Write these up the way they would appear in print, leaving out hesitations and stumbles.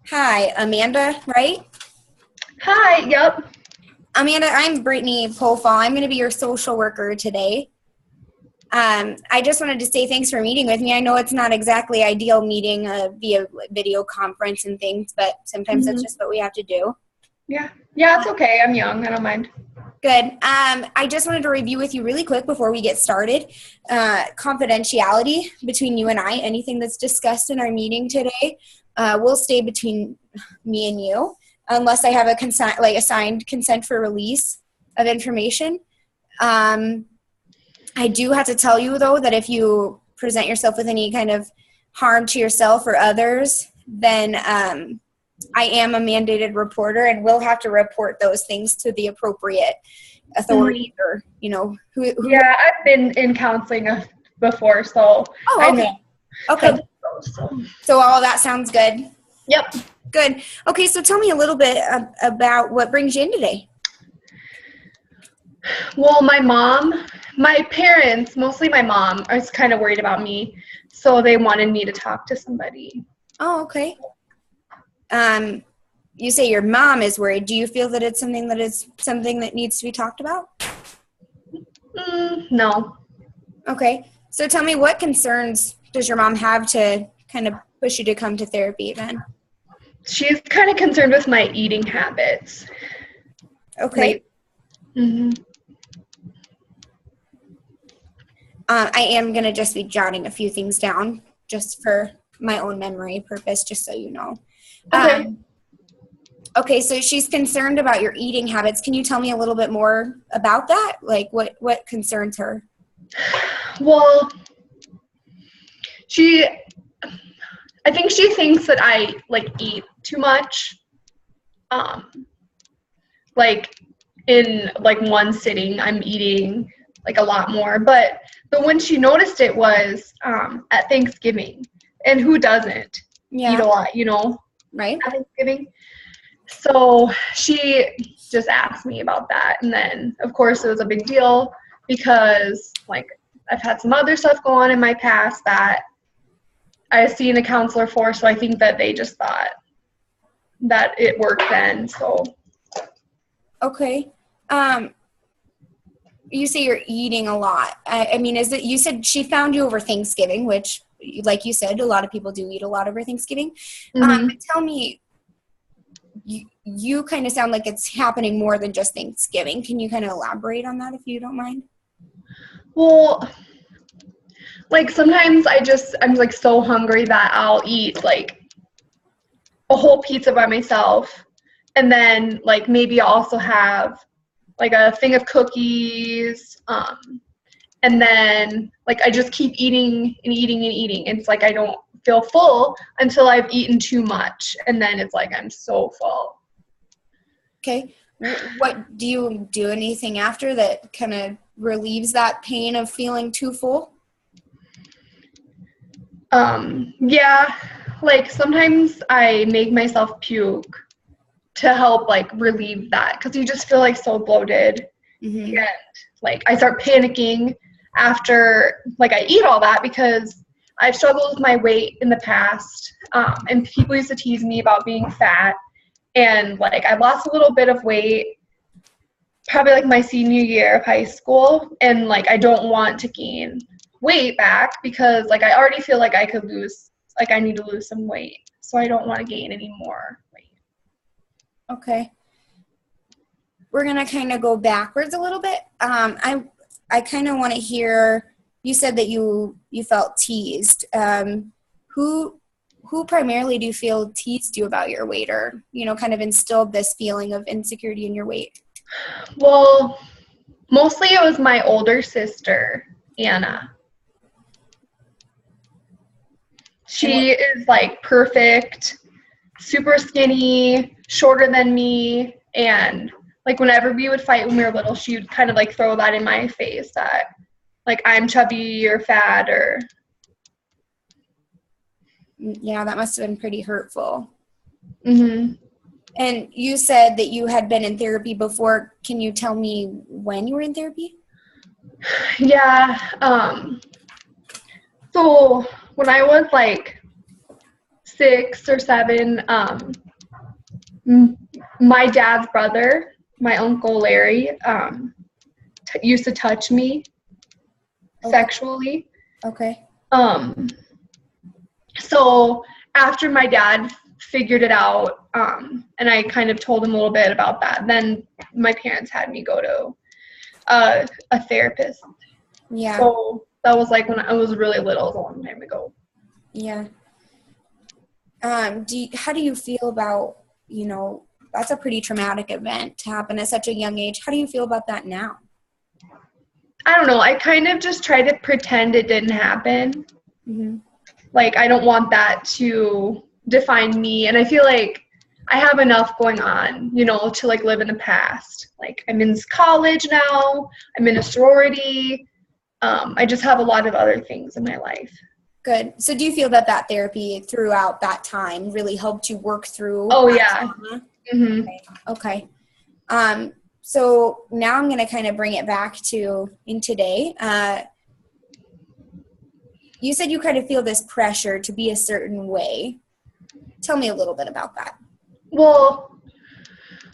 Hi, Amanda, right? Hi, yep. Amanda, I'm Brittany Pofahl. I'm going to be your social worker today. I just wanted to say thanks for meeting with me. I know it's not exactly ideal meeting via video conference and things, but sometimes that's just what we have to do. Yeah, it's okay. I'm young. I don't mind. Good. I just wanted to review with you really quick before we get started. Confidentiality between you and I, anything that's discussed in our meeting today will stay between me and you unless I have a consent, like a signed consent for release of information. I do have to tell you, though, that if you present yourself with any kind of harm to yourself or others, then I am a mandated reporter and will have to report those things to the appropriate authorities or, who. Yeah, I've been in counseling before, so Oh, okay. I know. Okay. So all of that sounds good. Yep. Good. Okay, so tell me a little bit about what brings you in today. Well, my parents, mostly my mom, are kind of worried about me, so they wanted me to talk to somebody. Oh, okay. You say your mom is worried. Do you feel that it's something that needs to be talked about? No. Okay. So tell me, what concerns does your mom have to kind of push you to come to therapy then? She's kind of concerned with my eating habits. Okay. I am going to just be jotting a few things down just for my own memory purpose, just so you know. Okay. Okay, so she's concerned about your eating habits. Can you tell me a little bit more about that? Like what concerns her? Well, I think she thinks that I eat too much. Like in one sitting, I'm eating a lot more. But the one she noticed it was at Thanksgiving, and who doesn't eat a lot, Right. at Thanksgiving? So she just asked me about that, and then of course it was a big deal because I've had some other stuff go on in my past that I've seen a counselor for, so I think that they just thought that it worked then. So Okay. You say you're eating a lot. I mean, is it, you said she found you over Thanksgiving, which, like you said, a lot of people do eat a lot over Thanksgiving. But tell me, you kind of sound like it's happening more than just Thanksgiving. Can you kind of elaborate on that if you don't mind? Well, sometimes I'm so hungry that I'll eat a whole pizza by myself, and then maybe I'll also have a thing of cookies, and then I just keep eating and eating and eating. It's I don't feel full until I've eaten too much, and then it's I'm so full. Okay. What do you do anything after that kind of relieves that pain of feeling too full? Yeah, sometimes I make myself puke to help relieve that, because you just feel so bloated. And I start panicking after I eat all that, because I've struggled with my weight in the past, and people used to tease me about being fat, and I lost a little bit of weight probably my senior year of high school, and I don't want to gain weight back because I already feel I could lose, I need to lose some weight, so I don't want to gain any more weight. Okay. We're going to kind of go backwards a little bit. I kind of want to hear, you said that you felt teased. Who primarily do you feel teased you about your weight, or, kind of instilled this feeling of insecurity in your weight? Well, mostly it was my older sister, Anna. She is perfect, super skinny, shorter than me, and whenever we would fight when we were little, she would kind of throw that in my face that I'm chubby or fat or. Yeah, that must have been pretty hurtful. And you said that you had been in therapy before. Can you tell me when you were in therapy? Yeah. So when I was 6 or 7, my dad's brother, my uncle Larry, used to touch me sexually. Okay. So after my dad figured it out, and I kind of told him a little bit about that, then my parents had me go to a therapist. Yeah. So that was like when I was really little, it was a long time ago. Yeah. How do you feel about, that's a pretty traumatic event to happen at such a young age. How do you feel about that now? I don't know. I kind of just try to pretend it didn't happen. Mm-hmm. Like, I don't want that to define me. And I feel like I have enough going on, to like live in the past. Like, I'm in college now. I'm in a sorority. I just have a lot of other things in my life. Good. So do you feel that therapy throughout that time really helped you work through? Oh, yeah. Trauma? Mm-hmm. Okay. So now I'm going to kind of bring it back to in today. You said you kind of feel this pressure to be a certain way. Tell me a little bit about that. Well,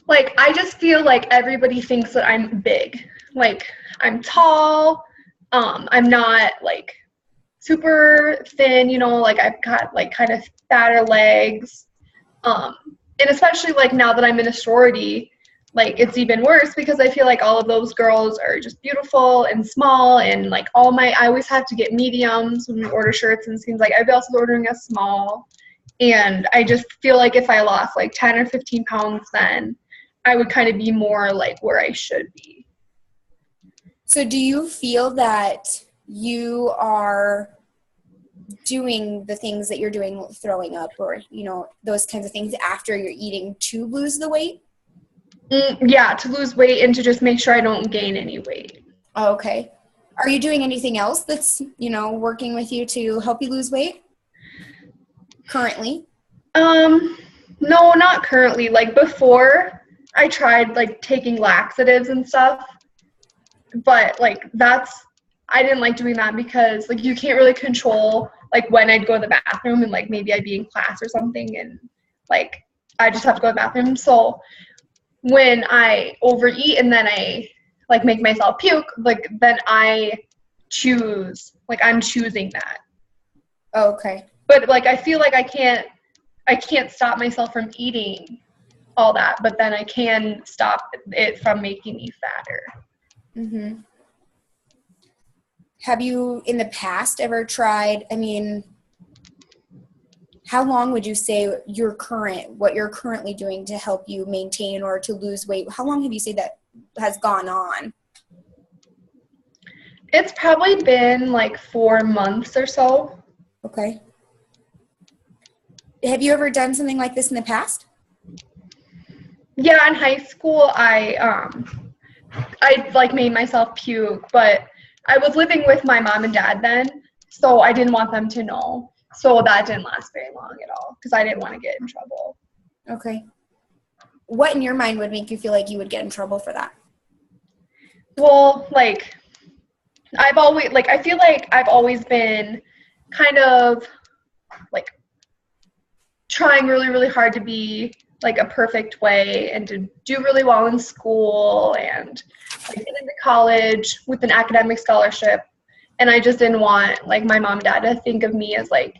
like, I just feel like everybody thinks that I'm big. Like, I'm tall. I'm not, like, super thin, like, I've got, like, kind of fatter legs. And especially, like, now that I'm in a sorority, like, it's even worse because I feel like all of those girls are just beautiful and small, and, like, I always have to get mediums when we order shirts, and it seems like everybody else is ordering a small. And I just feel like if I lost, like, 10 or 15 pounds, then I would kind of be more, like, where I should be. So do you feel that you are doing the things that you're doing, throwing up or, those kinds of things after you're eating to lose the weight? Yeah, to lose weight and to just make sure I don't gain any weight. Okay. Are you doing anything else that's, working with you to help you lose weight currently? No, not currently. Like, before, I tried, like, taking laxatives and stuff, but, like, I didn't like doing that because, like, you can't really control, like, when I'd go to the bathroom, and, like, maybe I'd be in class or something, and, like, I just have to go to the bathroom. So when I overeat and then I, like, make myself puke, like, then I'm choosing that. Okay. But, like, I feel like I can't stop myself from eating all that, but then I can stop it from making me fatter. Mm-hmm. Have you in the past ever tried, how long would you say what you're currently doing to help you maintain or to lose weight? How long have you say that has gone on? It's probably been like 4 months or so. Okay. Have you ever done something like this in the past? Yeah, in high school, I like made myself puke, but I was living with my mom and dad then, so I didn't want them to know. So that didn't last very long at all because I didn't want to get in trouble. Okay. What in your mind would make you feel like you would get in trouble for that? Well, like, I feel like I've always been kind of, like, trying really, really hard to be, like, a perfect way and to do really well in school and, like, get into college with an academic scholarship. And I just didn't want, like, my mom and dad to think of me as, like,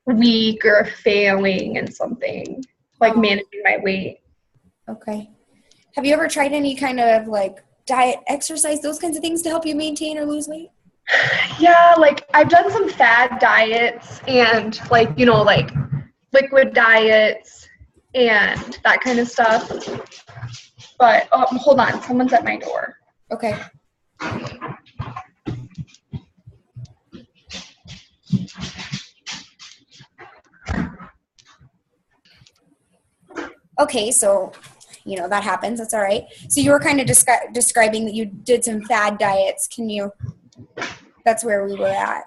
weak or failing in something, like, managing my weight. Okay. Have you ever tried any kind of, like, diet, exercise, those kinds of things to help you maintain or lose weight? Yeah, like, I've done some fad diets and, like, like, liquid diets and that kind of stuff. But, hold on, someone's at my door. Okay. Okay, so, that happens. That's all right. So you were kind of describing that you did some fad diets. That's where we were at.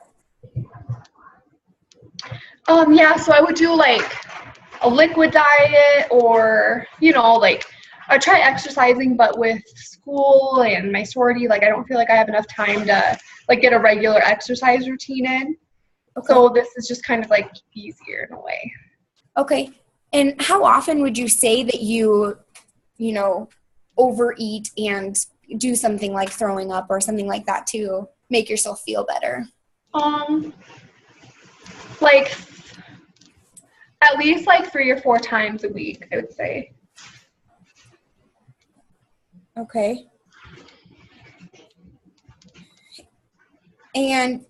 Yeah, so I would do, like, a liquid diet or, like, I try exercising, but with school and my sorority, like, I don't feel like I have enough time to, like, get a regular exercise routine in. Okay. So this is just kind of, like, easier in a way. Okay. And how often would you say that you overeat and do something like throwing up or something like that to make yourself feel better? Like at least like 3 or 4 times a week, I would say. Okay. And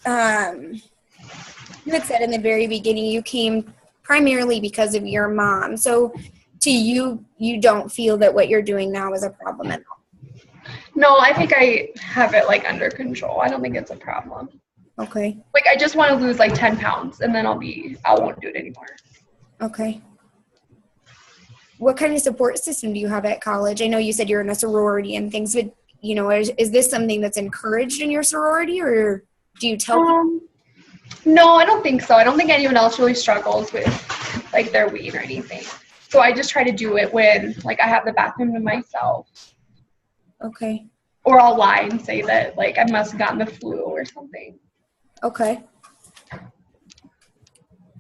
you had said in the very beginning you came primarily because of your mom. So to you, you don't feel that what you're doing now is a problem at all? No, I think I have it like under control. I don't think it's a problem. Okay. Like I just want to lose like 10 pounds and then I won't do it anymore. Okay. What kind of support system do you have at college? I know you said you're in a sorority and things, but is this something that's encouraged in your sorority, or do you tell people? No, I don't think so. I don't think anyone else really struggles with like their weight or anything. So I just try to do it when like I have the bathroom to myself. Okay. Or I'll lie and say that like I must have gotten the flu or something. Okay.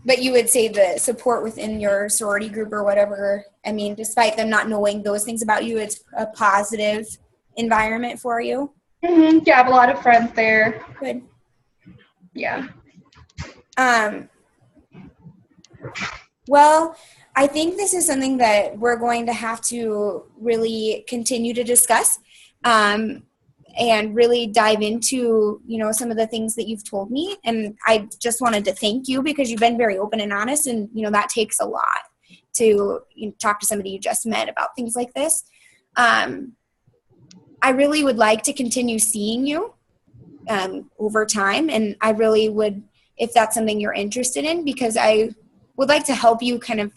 But you would say the support within your sorority group or whatever, I mean, despite them not knowing those things about you, it's a positive environment for you? Mm-hmm. Yeah, I have a lot of friends there. Good. Yeah. Well, I think this is something that we're going to have to really continue to discuss and really dive into, some of the things that you've told me. And I just wanted to thank you because you've been very open and honest, and, that takes a lot to talk to somebody you just met about things like this. I really would like to continue seeing you over time, and I really would, if that's something you're interested in, because I would like to help you kind of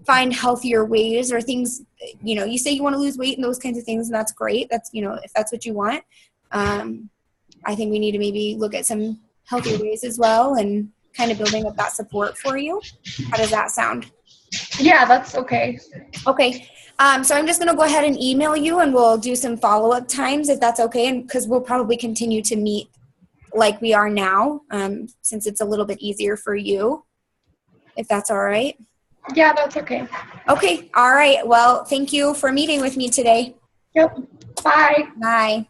find healthier ways or things. You say you want to lose weight and those kinds of things, and that's great. That's, if that's what you want. I think we need to maybe look at some healthier ways as well and kind of building up that support for you. How does that sound? Yeah, that's okay. Okay. So I'm just going to go ahead and email you, and we'll do some follow-up times if that's okay. And because we'll probably continue to meet like we are now, since it's a little bit easier for you, if that's all right. Yeah, that's okay. Okay. All right. Well, thank you for meeting with me today. Yep. Bye. Bye.